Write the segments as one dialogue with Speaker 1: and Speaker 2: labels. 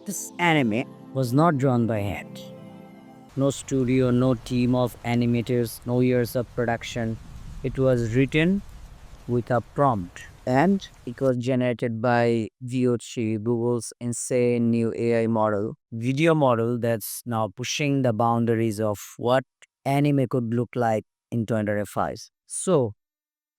Speaker 1: This anime was not drawn by hand. No studio, no team of animators, no years of production. It was written with a prompt and it was generated by VO3, Google's insane new AI model, video model that's now pushing the boundaries of what anime could look like in 2025. So,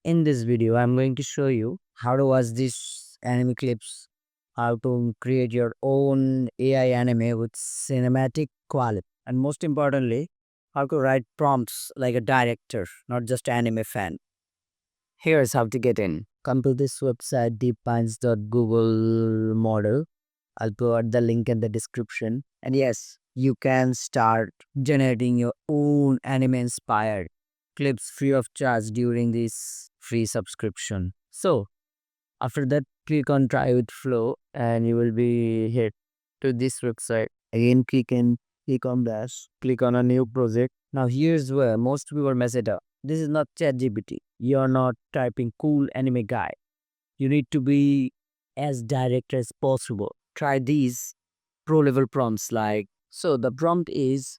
Speaker 1: in this video, I'm going to show you how to watch these anime clips, how to create your own AI anime with cinematic quality, and most importantly, how to write prompts like a director, not just anime fan. Here's how to get in. Come to this website, deepminds.google model. I'll put the link in the description. And yes, you can start generating your own anime inspired clips free of charge during this free subscription. So, after that, click on Try with Flow and you will be hit to this website. Again, click on dash, click on a new project. Now, here's where most people mess it up. This is not ChatGPT. You're not typing cool anime guy. You need to be as direct as possible. Try these pro level prompts like so the prompt is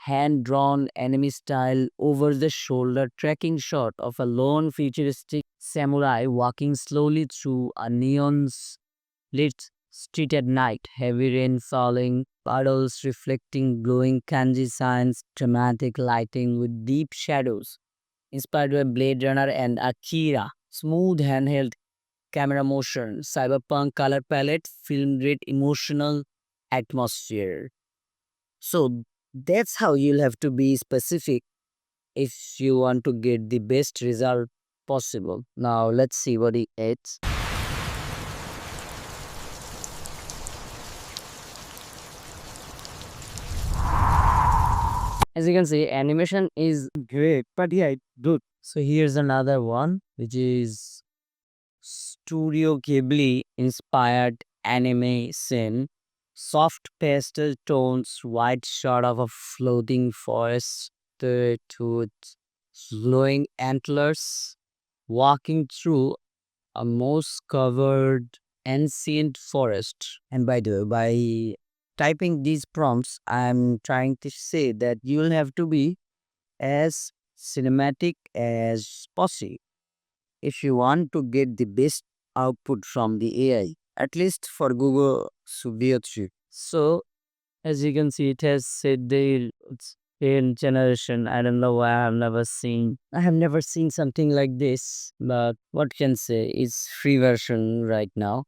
Speaker 1: hand drawn anime style over the shoulder tracking shot of a lone futuristic samurai walking slowly through a lit street at night, heavy rain falling, puddles reflecting glowing kanji signs, dramatic lighting with deep shadows inspired by Blade Runner and Akira. Smooth handheld camera motion, cyberpunk color palette, film rate, emotional atmosphere. So that's how you'll have to be specific if you want to get the best result possible. Now let's see what it is. As you can see, animation is great, but yeah, it's good. So here's another one, which is Studio Ghibli inspired anime scene. Soft pastel tones, wide shot of a floating forest with glowing antlers, walking through a moss covered ancient forest. And by the way, by typing these prompts, I'm trying to say that you'll have to be as cinematic as possible if you want to get the best output from the AI, at least for Google Studio 3. So, as you can see, it has said the in generation. I don't know why I have never seen something like this, but what can say? It's free version right now.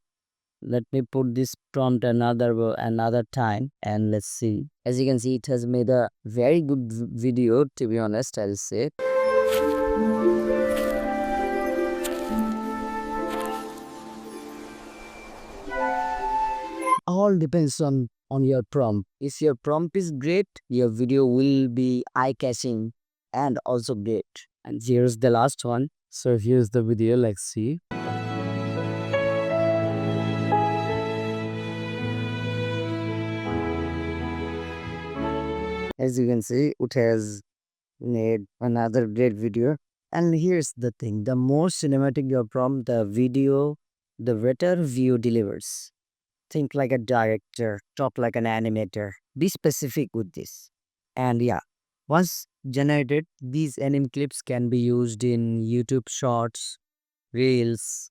Speaker 1: Let me put this prompt another time and let's see. As you can see, it has made a very good video. To be honest, I'll say. All depends on your prompt. If your prompt is great, your video will be eye catching and also great. And here's the last one. So here's the video. Let's see. As you can see, it has made another great video. And here's the thing: the more cinematic your prompt, the video, the better view delivers. Think like a director, talk like an animator. Be specific with this. And yeah, once generated, these anime clips can be used in YouTube shorts, reels,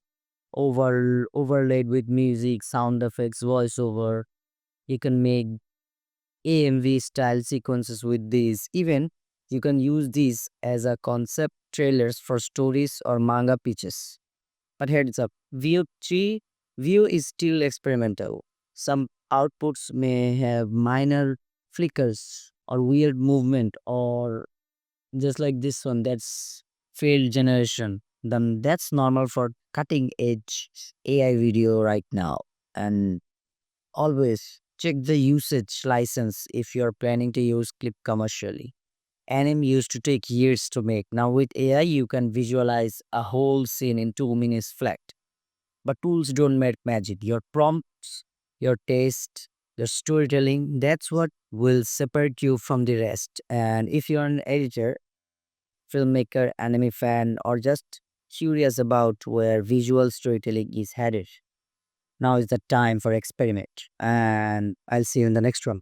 Speaker 1: overlaid with music, sound effects, voiceover. You can make AMV style sequences with these. Even you can use these as a concept trailers for stories or manga pitches. But heads up, View 3 View is still experimental. Some outputs may have minor flickers or weird movement or just like this one that's failed generation. Then that's normal for cutting edge AI video right now. And always check the usage license if you're planning to use clip commercially. Anime used to take years to make. Now with AI, you can visualize a whole scene in 2 minutes flat. But tools don't make magic. Your prompts, your taste, your storytelling, that's what will separate you from the rest. And if you're an editor, filmmaker, anime fan, or just curious about where visual storytelling is headed, Now is the time for experiment. And I'll see you in the next one.